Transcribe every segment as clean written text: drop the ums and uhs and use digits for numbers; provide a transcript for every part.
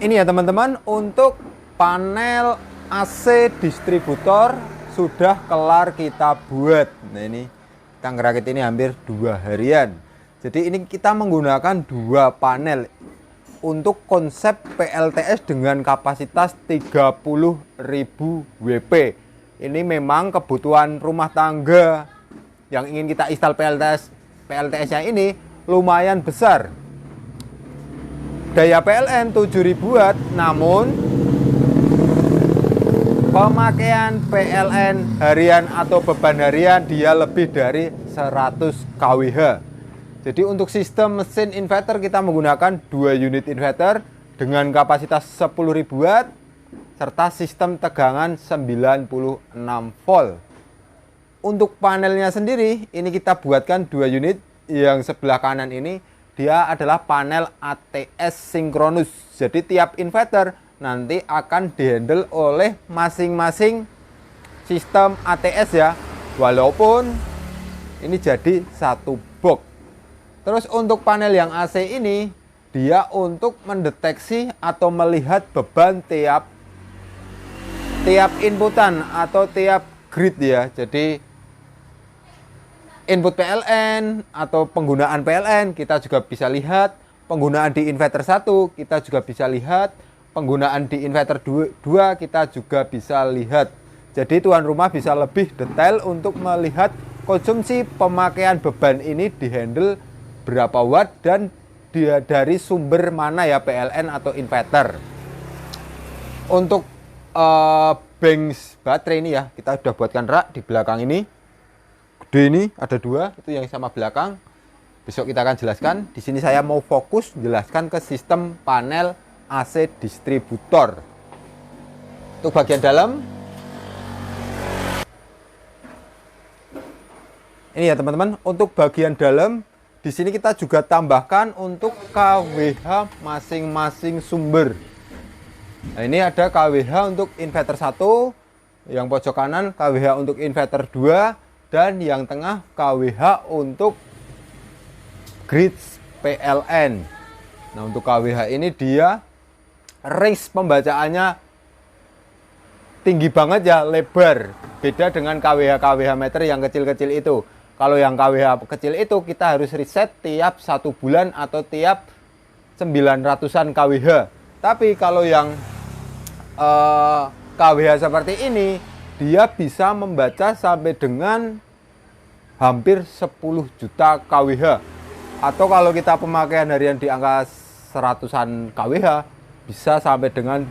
Ini ya teman-teman, untuk panel AC distributor sudah kelar kita buat. Nah ini kita ngerakit ini hampir 2 harian. Jadi ini kita menggunakan 2 panel untuk konsep PLTS dengan kapasitas 30.000 WP. Ini memang kebutuhan rumah tangga yang ingin kita install PLTS-nya ini lumayan besar. Daya PLN 7000 watt, namun pemakaian PLN harian atau beban harian dia lebih dari 100 kWh. Jadi untuk sistem mesin inverter kita menggunakan 2 unit inverter dengan kapasitas 10.000 watt serta sistem tegangan 96 volt. Untuk panelnya sendiri ini kita buatkan 2 unit. Yang sebelah kanan ini dia adalah panel ATS sinkronus. Jadi tiap inverter nanti akan dihandle oleh masing-masing sistem ATS ya. Walaupun ini jadi satu box. Terus untuk panel yang AC ini dia untuk mendeteksi atau melihat beban tiap inputan atau tiap grid ya. Jadi input PLN atau penggunaan PLN kita juga bisa lihat, penggunaan di inverter 1 kita juga bisa lihat, penggunaan di inverter 2 kita juga bisa lihat. Jadi tuan rumah bisa lebih detail untuk melihat konsumsi pemakaian beban ini dihandle berapa watt dan dia dari sumber mana ya, PLN atau inverter. Untuk banks baterai ini ya, kita sudah buatkan rak di belakang ini. Gede ini ada 2, itu yang sama belakang. Besok kita akan jelaskan. Di sini saya mau fokus jelaskan ke sistem panel AC distributor. Untuk bagian dalam, ini ya teman-teman. Untuk bagian dalam, di sini kita juga tambahkan untuk KWH masing-masing sumber. Nah, ini ada KWH untuk inverter 1, yang pojok kanan KWH untuk inverter 2. Dan yang tengah KWH untuk grid PLN. Nah untuk KWH ini dia range pembacaannya tinggi banget ya, lebar. Beda dengan KWH meter yang kecil-kecil itu. Kalau yang KWH kecil itu kita harus reset tiap 1 bulan atau tiap 900-an KWH. Tapi kalau yang KWH seperti ini, dia bisa membaca sampai dengan hampir 10 juta KWH. Atau kalau kita pemakaian harian di angka 100-an KWH, bisa sampai dengan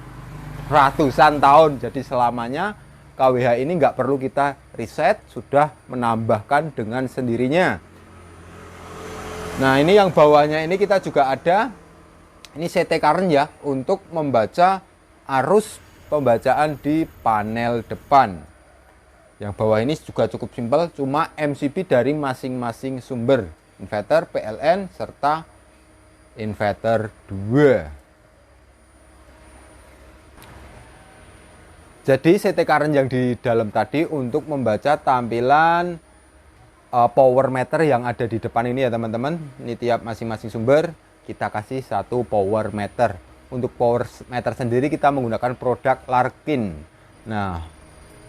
ratusan tahun. Jadi selamanya KWH ini nggak perlu kita reset, sudah menambahkan dengan sendirinya. Nah ini yang bawahnya ini kita juga ada, ini CT current ya, untuk membaca arus pembacaan di panel depan. Yang bawah ini juga cukup simpel, cuma MCB dari masing-masing sumber, inverter, PLN, serta inverter 2. Jadi CT current yang di dalam tadi untuk membaca tampilan power meter yang ada di depan ini ya teman-teman. Ini tiap masing-masing sumber kita kasih satu power meter. Untuk power meter sendiri kita menggunakan produk Larkin. Nah,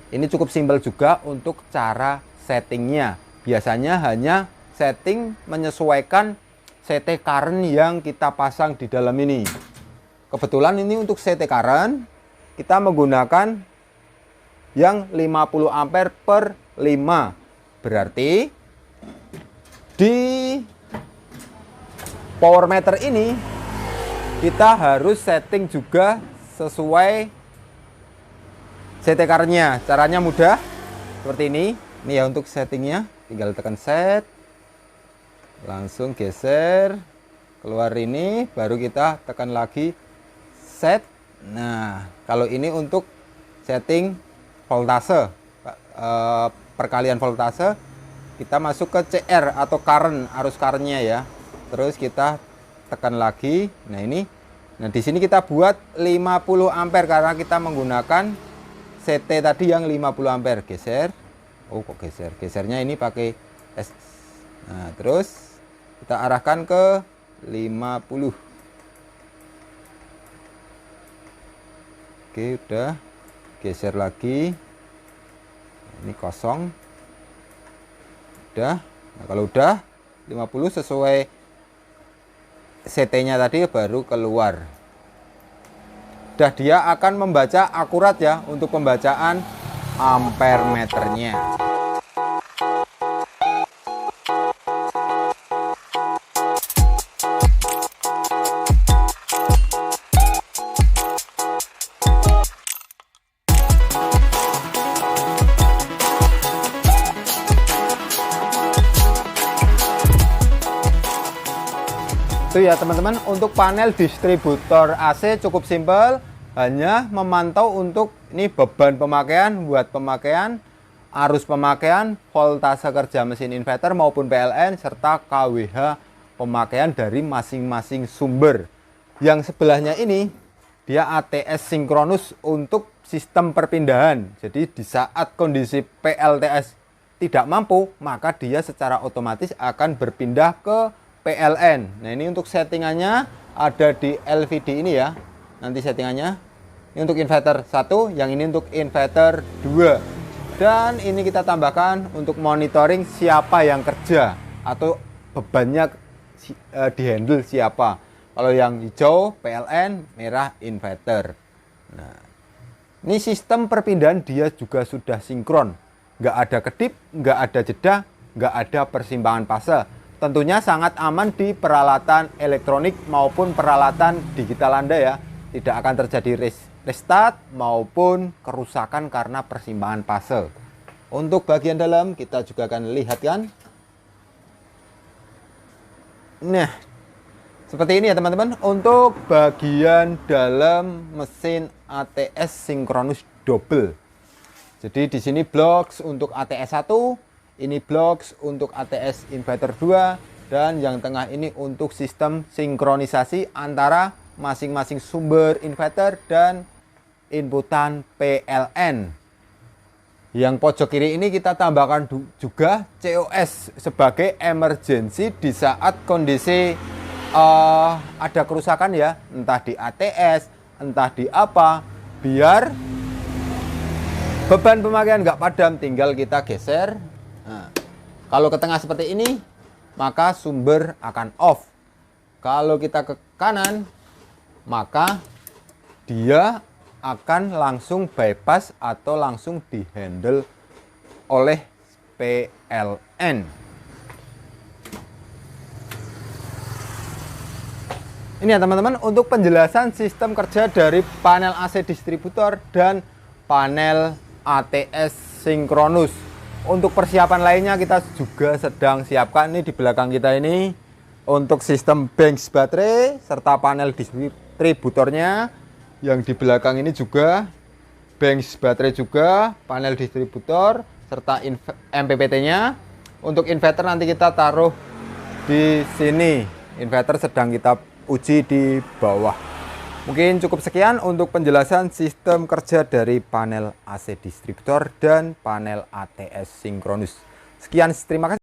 ini cukup simpel juga untuk cara settingnya. Biasanya hanya setting menyesuaikan CT current yang kita pasang di dalam ini. Kebetulan ini untuk CT current kita menggunakan yang 50 ampere per 5. Berarti di power meter ini kita harus setting juga sesuai CT current-nya. Caranya mudah seperti ini. Ini ya untuk settingnya, tinggal tekan set, langsung geser keluar ini, baru kita tekan lagi set. Nah kalau ini untuk setting voltase, perkalian voltase, kita masuk ke CR atau current, arus current-nya ya. Terus kita tekan lagi. Nah ini, nah di sini kita buat 50 ampere karena kita menggunakan CT tadi yang 50 ampere. Geser. Oh kok geser? Gesernya ini pakai S. Nah terus kita arahkan ke 50. Oke, udah. Geser lagi. Ini kosong. Udah. Nah, kalau udah 50 sesuai CT-nya tadi baru keluar. Udah, dia akan membaca akurat ya untuk pembacaan ampere meternya. Itu ya teman-teman, untuk panel distributor AC cukup simpel, hanya memantau untuk ini beban pemakaian, buat pemakaian, arus pemakaian, voltase kerja mesin inverter maupun PLN, serta KWH pemakaian dari masing-masing sumber. Yang sebelahnya ini dia ATS sinkronus untuk sistem perpindahan. Jadi di saat kondisi PLTS tidak mampu, maka dia secara otomatis akan berpindah ke PLN. Nah, ini untuk settingannya ada di LVD ini ya. Nanti settingannya. Ini untuk inverter 1, yang ini untuk inverter 2. Dan ini kita tambahkan untuk monitoring siapa yang kerja atau bebannya dihandle siapa. Kalau yang hijau PLN, merah inverter. Nah, ini sistem perpindahan dia juga sudah sinkron. Nggak ada kedip, nggak ada jeda, nggak ada persimpangan fase. Tentunya sangat aman di peralatan elektronik maupun peralatan digital Anda ya. Tidak akan terjadi restart maupun kerusakan karena persimpangan fase. Untuk bagian dalam kita juga akan lihat kan. Nah, seperti ini ya teman-teman. Untuk bagian dalam mesin ATS sinkronus double. Jadi di sini blok untuk ATS 1. Ini blok untuk ATS inverter 2, dan yang tengah ini untuk sistem sinkronisasi antara masing-masing sumber inverter dan inputan PLN. Yang pojok kiri ini kita tambahkan juga COS sebagai emergency di saat kondisi ada kerusakan ya, entah di ATS, entah di apa, biar beban pemakaian nggak padam, tinggal kita geser. Nah, kalau ke tengah seperti ini, maka sumber akan off. Kalau kita ke kanan, maka dia akan langsung bypass atau langsung dihandle oleh PLN. Ini ya teman-teman, untuk penjelasan sistem kerja dari panel AC distributor dan panel ATS sinkronus. Untuk persiapan lainnya kita juga sedang siapkan. Ini di belakang kita ini untuk sistem banks baterai serta panel distributornya. Yang di belakang ini juga banks baterai juga, panel distributor serta MPPT-nya. Untuk inverter nanti kita taruh di sini. Inverter sedang kita uji di bawah. Mungkin cukup sekian untuk penjelasan sistem kerja dari panel AC distributor dan panel ATS sinkronus. Sekian, terima kasih.